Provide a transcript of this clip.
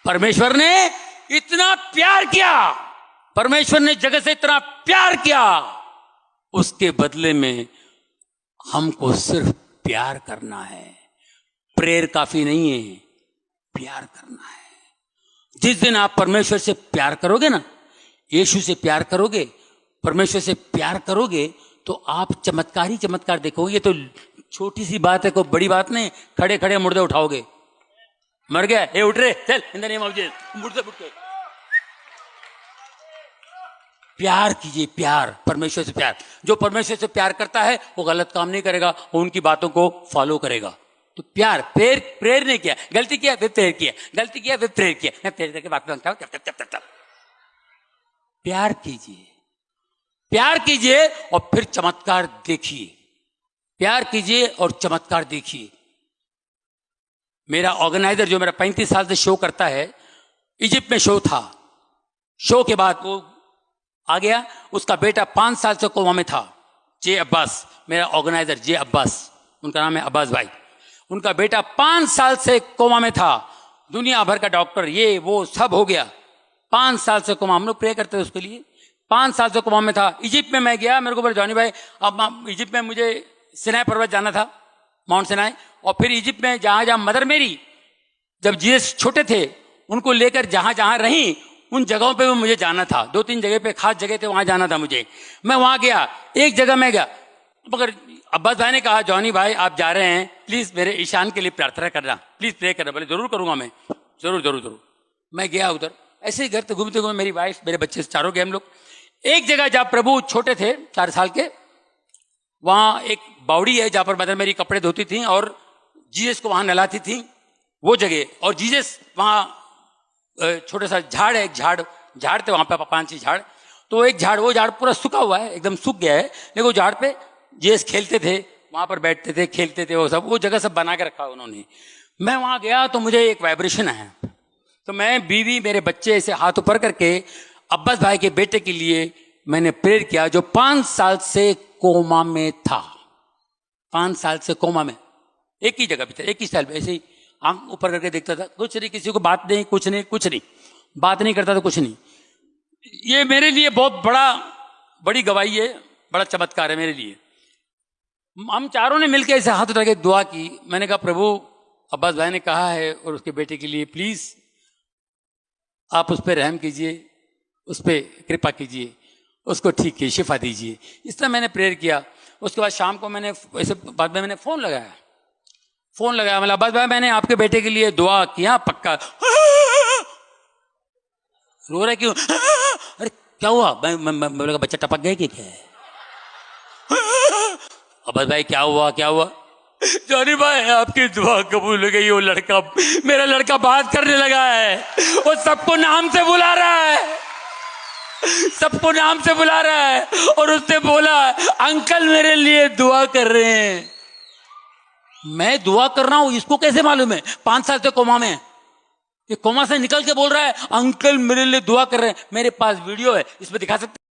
परमेश्वर ने इतना प्यार किया, परमेश्वर ने जगत से इतना प्यार किया, उसके बदले में हमको सिर्फ प्यार करना है। प्रेयर काफी नहीं है, प्यार करना है। जिस दिन आप परमेश्वर से प्यार करोगे ना, यीशु से प्यार करोगे, परमेश्वर से प्यार करोगे, तो आप चमत्कार ही चमत्कार देखोगे। ये तो छोटी सी बात है, कोई बड़ी बात नहीं। खड़े खड़े मुर्दे उठाओगे, मर गया, ए उठ रे, चल in the name of Jesus, मुर्दे उठ के प्यार कीजिए। प्यार, परमेश्वर से प्यार। जो परमेश्वर से प्यार करता है वो गलत काम नहीं करेगा, वो उनकी बातों को फॉलो करेगा। तो प्यार, प्रेयर नहीं किया, गलती किया फिर प्रेयर किया, गलती किया फिर प्रेयर किया, मैं प्रेयर करके बात मांगता हूं। प्यार कीजिए, प्यार कीजिए और फिर चमत्कार देखिए। प्यार कीजिए और चमत्कार देखिए। मेरा ऑर्गेनाइजर जो मेरा 35 साल से शो करता है, इजिप्ट में शो था। शो के बाद वो आ गया, उसका बेटा 5 साल से कोमा में था। जे अब्बास, मेरा ऑर्गेनाइजर जे अब्बास, उनका नाम है अब्बास भाई। उनका बेटा 5 साल से कोमा में था, दुनिया भर का डॉक्टर ये वो सब हो गया। 5 साल से कोमा, हम लोग प्रे करते थे उसके लिए। 5 साल से कोमा में था। इजिप्ट में मैं गया, मेरे को बोले जॉनी भाई, अब इजिप्ट में मुझे सिनाई पर्वत जाना था, माउंट सिनाई। और फिर इजिप्ट में जहां जहां मदर मेरी, जब जीसस छोटे थे, उनको लेकर जहां जहां रही, उन जगहों पे भी मुझे जाना था। 2-3 जगह पे खास जगह थे, वहां जाना था मुझे। मैं वहां गया, एक जगह मैं गया, मगर अब्बास भाई ने कहा जॉनी भाई आप जा रहे हैं, प्लीज मेरे ईशान के लिए प्रार्थना करना, प्लीज प्रे करना। बोले जरूर करूंगा मैं, जरूर जरूर जरूर। मैं गया उधर, ऐसे ही घर से घूमते घूमते, मेरी वाइफ, मेरे बच्चे चारों गए हम लोग। एक जगह जहाँ प्रभु छोटे थे, 4 साल के, वहां एक बावड़ी है जहां पर मदर मेरी कपड़े धोती थी और जीसस को वहां नहलाती थी, वो जगह। और जीसस वहां छोटा सा झाड़ है, एक झाड़ थे वहां पे 5-6 झाड़। तो एक झाड़, वो झाड़ पूरा सूखा हुआ है, एकदम सूख गया है, लेकिन वो झाड़ पे जीसस खेलते थे, वहां पर बैठते थे, खेलते थे, वो सब, वो जगह सब बना के रखा उन्होंने। मैं वहां गया तो मुझे एक वाइब्रेशन आया, तो मैं, बीवी, मेरे बच्चे ऐसे हाथ ऊपर करके अब्बास भाई के बेटे के लिए मैंने प्रेयर किया, जो 5 साल से कोमा में था। 5 साल से कोमा में, एक ही जगह पे था, एक ही साल पे, ऐसे ही आंख ऊपर करके देखता था, कुछ नहीं, किसी को बात नहीं, कुछ नहीं, बात नहीं करता था, कुछ नहीं। ये मेरे लिए बहुत बड़ी गवाही है, बड़ा चमत्कार है मेरे लिए। हम चारों ने मिलकर ऐसे हाथ उठा के दुआ की। मैंने कहा प्रभु, अब्बास भाई ने कहा है और उसके बेटे के लिए प्लीज आप उस पर रहम कीजिए, उस पर कृपा कीजिए, उसको ठीक कीजिए, शिफा दीजिए। इस तरह मैंने प्रेयर किया। उसके बाद शाम को मैंने ऐसे बाद में मैंने फोन लगाया, मतलब अब्बास भाई मैंने आपके बेटे के लिए दुआ किया, पक्का। रो रहा क्यों? अरे क्या हुआ? मैं बोला बच्चा टपक गया कि क्या है? अब्बास भाई क्या हुआ? जॉनी भाई आपकी दुआ कबूल हो गई, वो लड़का, मेरा लड़का बात करने लगा है, वो सबको नाम से बुला रहा है, और उसने बोला अंकल मेरे लिए दुआ कर रहे हैं। मैं दुआ कर रहा हूं, इसको कैसे मालूम है? 5 साल से कोमा में, ये कोमा से निकल के बोल रहा है अंकल मेरे लिए दुआ कर रहे हैं। मेरे पास वीडियो है, इसमें दिखा सकते